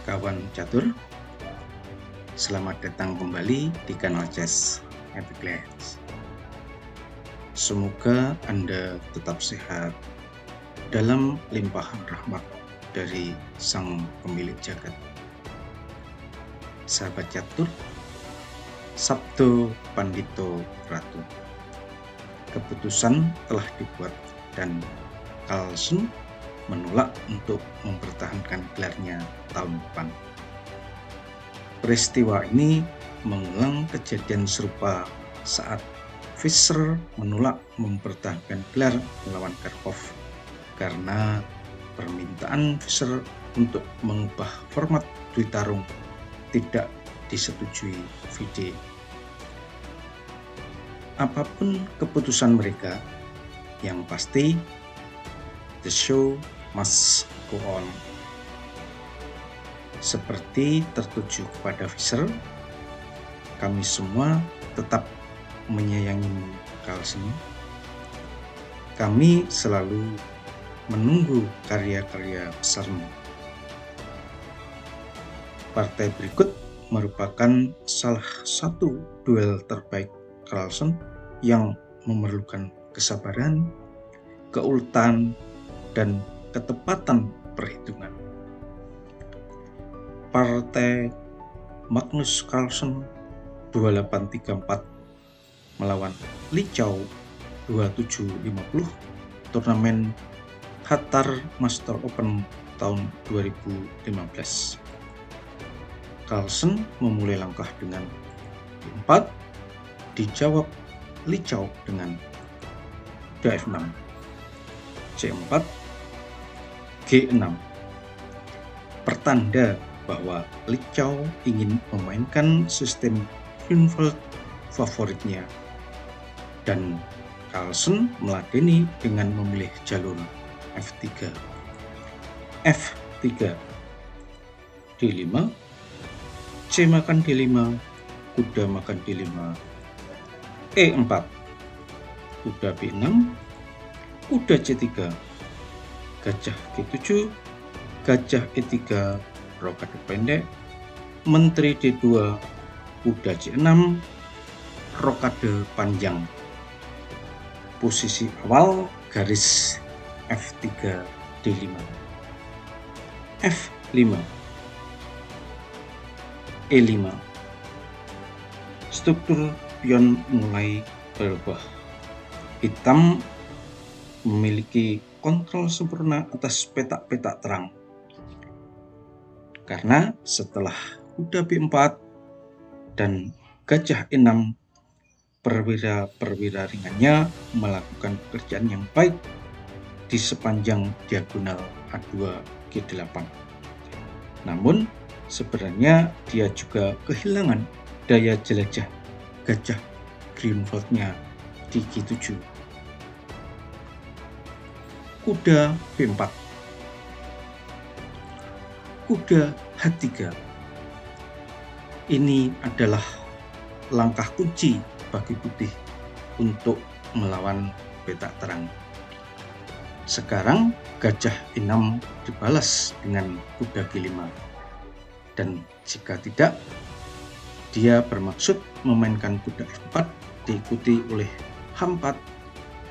kawan catur, selamat datang kembali di kanal Chess Epic Legends. Semoga Anda tetap sehat dalam limpahan rahmat dari Sang Pemilik Jagat. Sahabat catur, Sabdo Pandito Ratu, keputusan telah dibuat dan Carlsen menolak untuk mempertahankan gelarnya tahun depan. Peristiwa ini mengulang kejadian serupa saat Fischer menolak mempertahankan gelar melawan Karpov karena permintaan Fischer untuk mengubah format Dwi Tarung tidak disetujui FIDE. Apapun keputusan mereka, yang pasti the show must go on. Seperti tertuju kepada Fischer, kami semua tetap menyayangi Carlsen. Kami selalu menunggu karya-karya besarmu. Partai berikut merupakan salah satu duel terbaik Carlsen yang memerlukan kesabaran, keuletan, dan ketepatan perhitungan. Partai Magnus Carlsen 2834 melawan Li Chao 2750 turnamen Qatar Master Open tahun 2015. Carlsen memulai langkah dengan D4, dijawab Li Chao dengan Df6, C4, G6, pertanda bahwa Li Chao ingin memainkan sistem Grunwald favoritnya, dan Carlsen meladeni dengan memilih jalur F3, F3, D5, C makan D5, kuda makan D5, E4, kuda B6, kuda C3, gajah G7, gajah E3, rokade pendek, menteri D2, kuda C6, rokade panjang. Posisi awal garis F3 D5, F5, E5. Struktur pion mulai berubah. Hitam memiliki kontrol sempurna atas petak-petak terang, karena setelah kuda B4 dan gajah E6, perwira-perwira ringannya melakukan pekerjaan yang baik di sepanjang diagonal A2 G8. Namun sebenarnya dia juga kehilangan daya jelajah gajah Grunwaldnya di G7. Kuda B4, kuda H3. Ini adalah langkah kunci bagi putih untuk melawan petak terang. Sekarang gajah E6 dibalas dengan kuda G5, dan jika tidak, dia bermaksud memainkan kuda F4 diikuti oleh H4,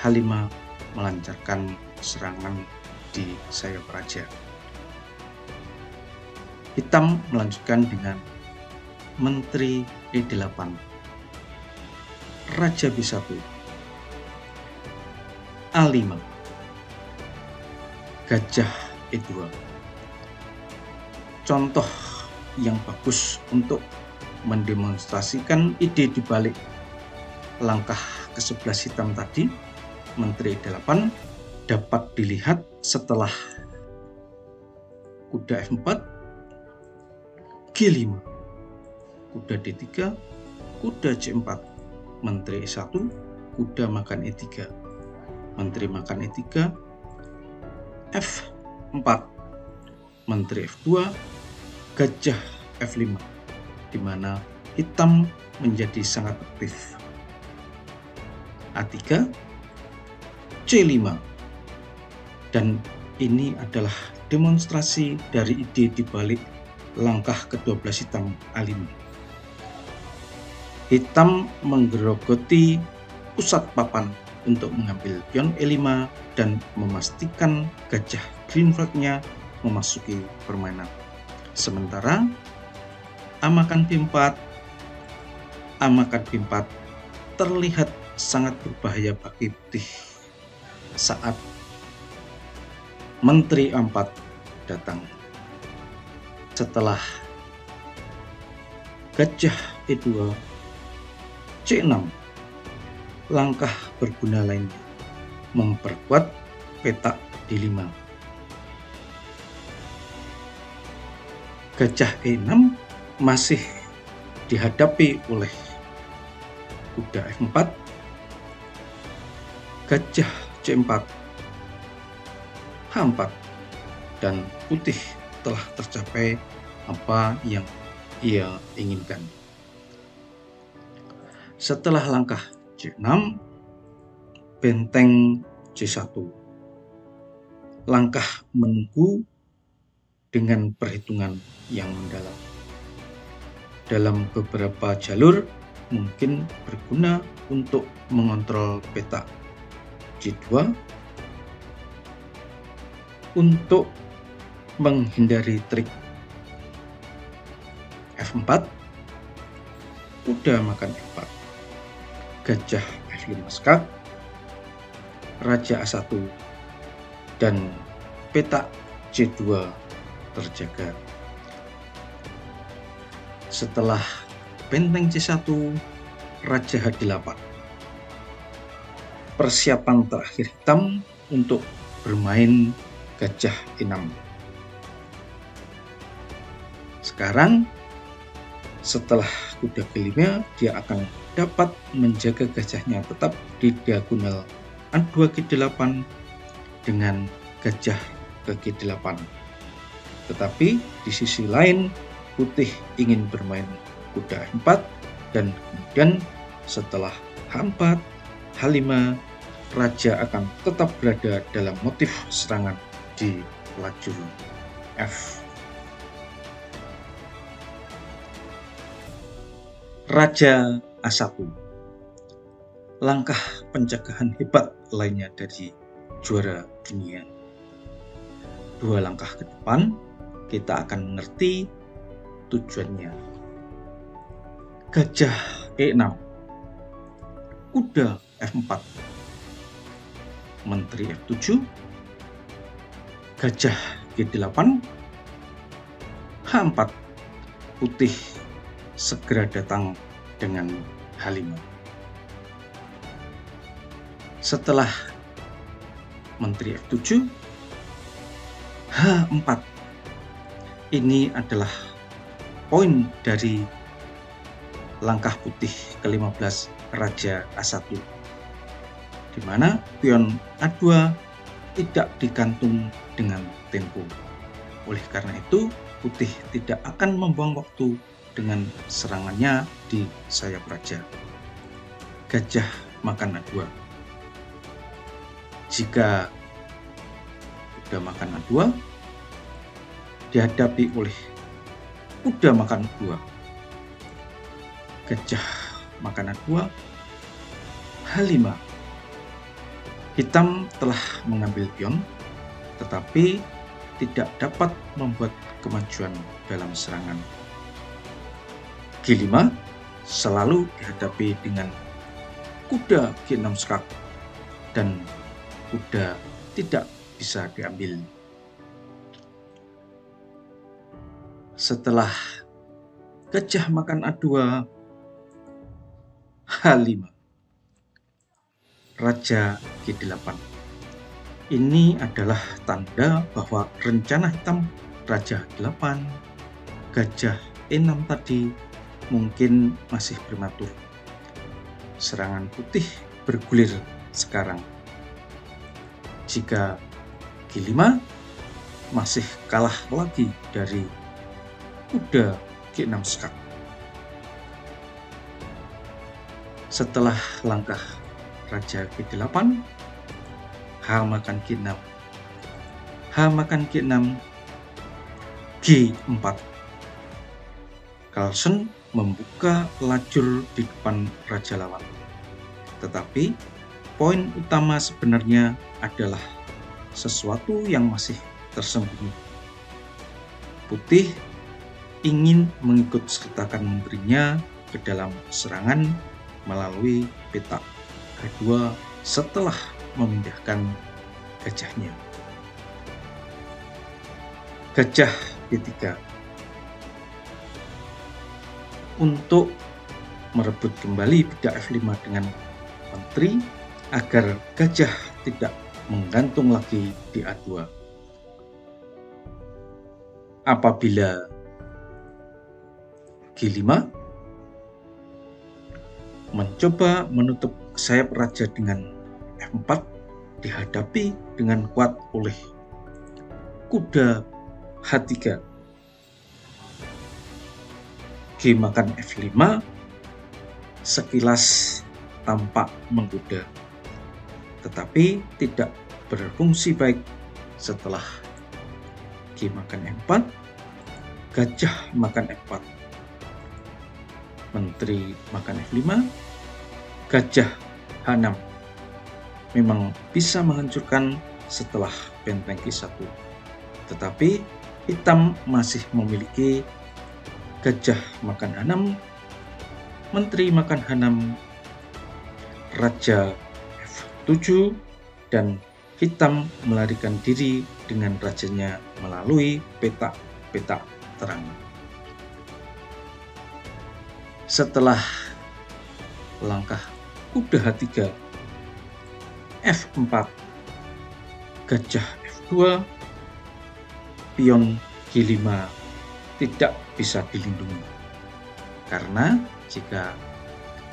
H5 melancarkan serangan di sayap raja. Hitam melanjutkan dengan menteri E8, raja B1, A5, gajah E2. Contoh yang bagus untuk mendemonstrasikan ide di balik langkah ke-11 hitam tadi, menteri E8, dapat dilihat setelah kuda F4, G5, kuda D3, kuda C4, menteri E1, kuda makan E3, menteri makan E3, F4, menteri F2, gajah F5, di mana hitam menjadi sangat aktif. A3, C5, dan ini adalah demonstrasi dari ide di balik langkah ke-12 hitam A5. Hitam menggerogoti pusat papan untuk mengambil pion E5 dan memastikan gajah green flag-nya memasuki permainan. Sementara amakan B4 terlihat sangat berbahaya bagi putih saat Menteri A4 datang. Setelah gajah E2, C6, langkah berguna lainnya memperkuat petak D5. Gajah E6 masih dihadapi oleh kuda F4, gajah C4, H4, dan putih telah tercapai apa yang ia inginkan. Setelah langkah C6, benteng C1. Langkah menunggu dengan perhitungan yang mendalam. Dalam beberapa jalur mungkin berguna untuk mengontrol peta. C2 untuk menghindari trik. F4, kuda makan F4, gajah F5 skak, raja A1, dan petak C2 terjaga. Setelah benteng C1, raja H8. Persiapan terakhir hitam untuk bermain gajah E6. Sekarang setelah kuda G5, dia akan dapat menjaga gajahnya tetap di diagonal A2 G8 dengan gajah ke G8. Tetapi di sisi lain putih ingin bermain kuda F4 dan kemudian setelah H4, H5, raja akan tetap berada dalam motif serangan di lajur F. Raja A1, langkah pencegahan hebat lainnya dari juara dunia. 2 langkah ke depan kita akan mengerti tujuannya. Gajah E6, kuda F4, menteri F7, gajah G8, H4, putih segera datang dengan H5. Setelah menteri F7, H4. Ini adalah poin dari langkah putih ke-15 raja A1, di mana pion A2 tidak digantung dengan tempo. Oleh karena itu, putih tidak akan membuang waktu dengan serangannya di sayap raja. Gajah makan A2. Jika kuda makan A2 dihadapi oleh kuda makan A2, gajah makan A2, H5. Hitam telah mengambil pion, tetapi tidak dapat membuat kemajuan dalam serangan. G5 selalu dihadapi dengan kuda G6 skak dan kuda tidak bisa diambil. Setelah gajah makan A2, H5, raja G8. Ini adalah tanda bahwa rencana hitam raja 8, gajah E6 tadi mungkin masih prematur. Serangan putih bergulir sekarang. Jika G5 masih kalah lagi dari kuda G6 skak. Setelah langkah raja G8, H makan G6, H makan G6, G4, Carlsen membuka lajur di depan raja lawan. Tetapi poin utama sebenarnya adalah sesuatu yang masih tersembunyi. Putih ingin mengikut sertakan menterinya ke dalam serangan melalui petak H2 setelah memindahkan gajahnya. Gajah B3 untuk merebut kembali bidak F5 dengan menteri agar gajah tidak menggantung lagi di A2. Apabila G5 mencoba menutup sayap raja dengan F4 dihadapi dengan kuat oleh kuda H3. G makan F5 sekilas tampak menggoda, tetapi tidak berfungsi baik setelah G makan F4, gajah makan F4, menteri makan F5, gajah H6. Memang bisa menghancurkan setelah benteng G1, tetapi hitam masih memiliki gajah makan H6, menteri makan H6, raja F7, dan hitam melarikan diri dengan rajanya melalui petak-petak terang. Setelah langkah kuda H3, F4, gajah F2, pion G5 tidak bisa dilindungi, karena jika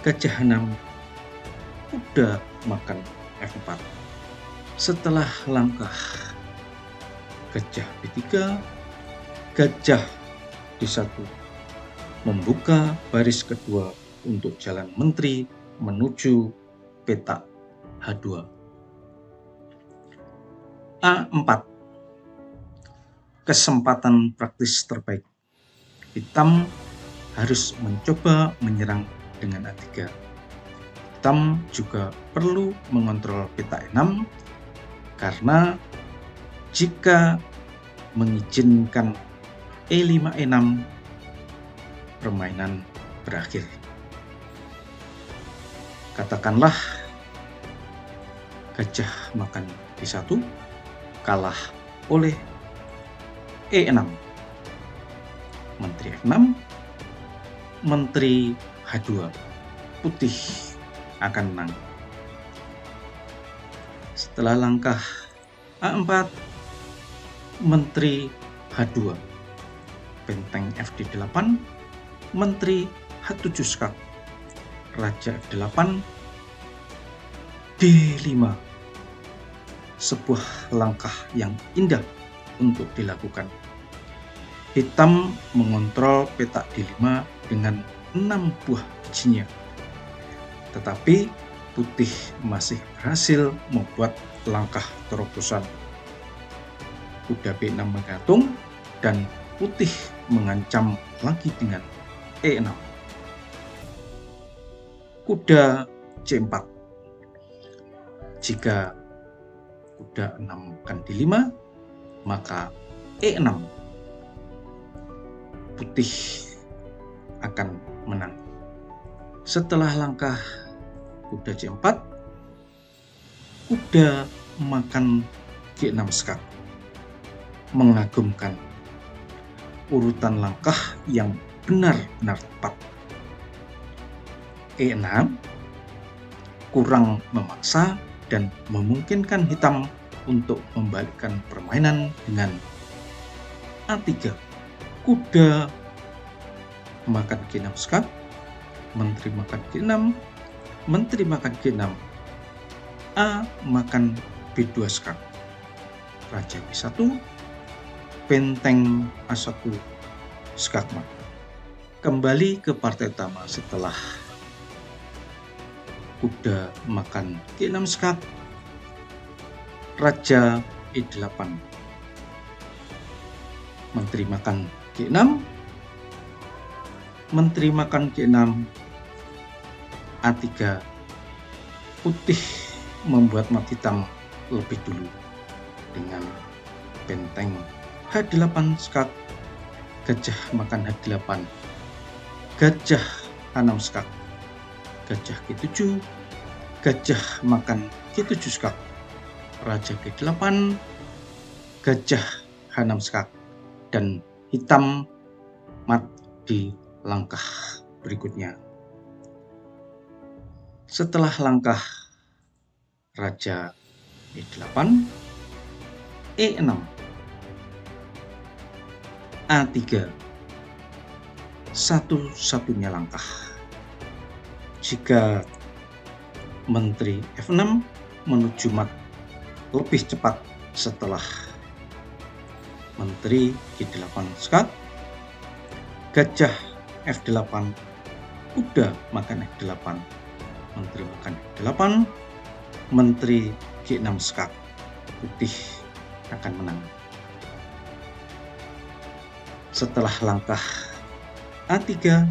gajah H6, kuda makan F4. Setelah langkah gajah B3, gajah D1 membuka baris kedua untuk jalan menteri menuju petak H2. A4, kesempatan praktis terbaik. Hitam harus mencoba menyerang dengan A3. Hitam juga perlu mengontrol petak E6, karena jika mengizinkan E5 E6, permainan berakhir. Katakanlah gajah makan D1 kalah oleh E6, menteri F6, menteri H2, putih akan menang. Setelah langkah A4, menteri H2, benteng FD8, menteri H7 skak, raja F8, D5. Sebuah langkah yang indah untuk dilakukan. Hitam mengontrol petak D5 dengan 6 buah bijinya, tetapi putih masih berhasil membuat langkah terobosan. Kuda B6 menggantung dan putih mengancam lagi dengan E6. Kuda C4. Jika kuda 6 makan D5, maka E6, putih akan menang. Setelah langkah kuda C4, kuda makan G6 skak. Mengagumkan urutan langkah yang benar-benar tepat. E6 kurang memaksa dan memungkinkan hitam untuk membalikkan permainan dengan A3. Kuda makan G6 skak, menteri makan G6, menteri makan G6, A makan B2 skak, raja B1, benteng A1 skak mat. Kembali ke partai utama setelah kuda makan G6 skak, raja E8, menteri makan G6, Menteri makan G6, A3, putih membuat mat hitam lebih dulu dengan benteng H8 skak, gajah makan H8, gajah H6 skak, gajah G7, gajah makan G7 skak, raja G8, gajah H6 skak, dan hitam mat di langkah berikutnya. Setelah langkah raja E8, E6, A3, satu-satunya langkah. Jika menteri F6 menuju mat lebih cepat setelah menteri G8 skak, gajah F8, kuda makan F8, menteri makan F8, menteri G6 skak, putih akan menang. Setelah langkah A3,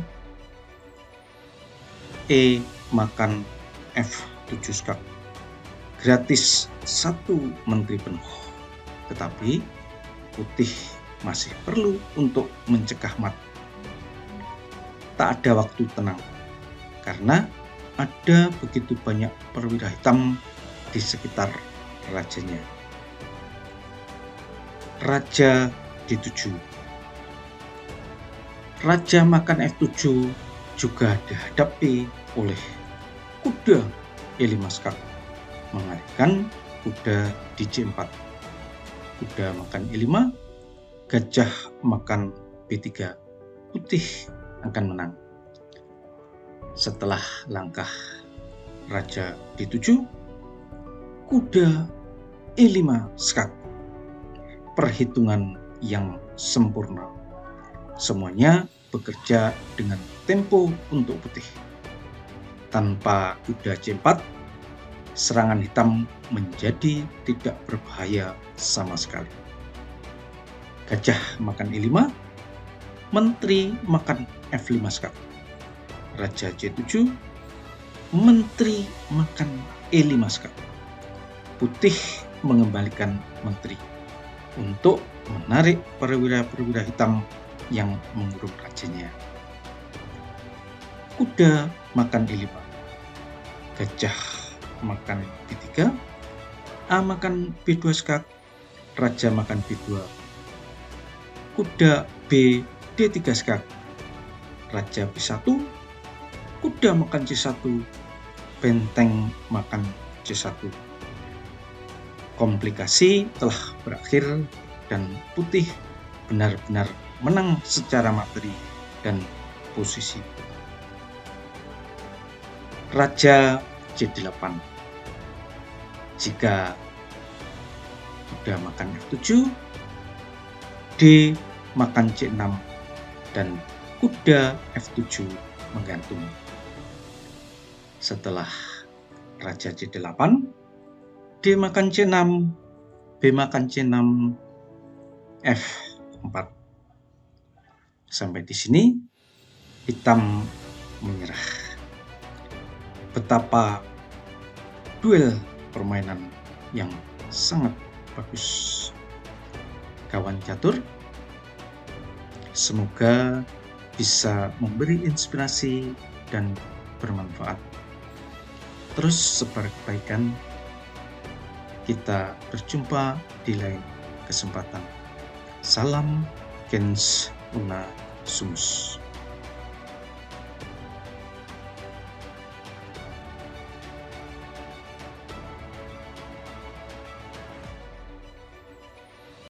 E makan F7 skak, gratis satu menteri penuh, tetapi putih masih perlu untuk mencegah mat. Tak ada waktu tenang, karena ada begitu banyak perwira hitam di sekitar rajanya. Raja D7, raja makan F7 juga dihadapi oleh kuda E5 skak, mengalihkan kuda di J4, kuda makan E5, gajah makan B3, putih akan menang. Setelah langkah raja D7, kuda E5 skak, perhitungan yang sempurna. Semuanya bekerja dengan tempo untuk putih. Tanpa kuda C4, serangan hitam menjadi tidak berbahaya sama sekali. Gajah makan E5, menteri makan F5 skak, raja C7, menteri makan E5 skak, putih mengembalikan menteri untuk menarik perwira-perwira hitam yang mengurung rajanya. Kuda makan E5, gajah makan B3, A makan B2 skak, raja makan B2, kuda B D3 skak, raja B1, kuda makan C1, benteng makan C1. Komplikasi telah berakhir dan putih benar-benar menang secara materi dan posisi. Raja J8, jika kuda makan F7, D makan C6, dan kuda F7 menggantung. Setelah raja C8, D makan C6, B makan C6, F4. Sampai di sini hitam menyerah. Betapa duel permainan yang sangat bagus, kawan catur. Semoga bisa memberi inspirasi dan bermanfaat. Terus sebar kebaikan. Kita berjumpa di lain kesempatan. Salam Gens Una Sumus.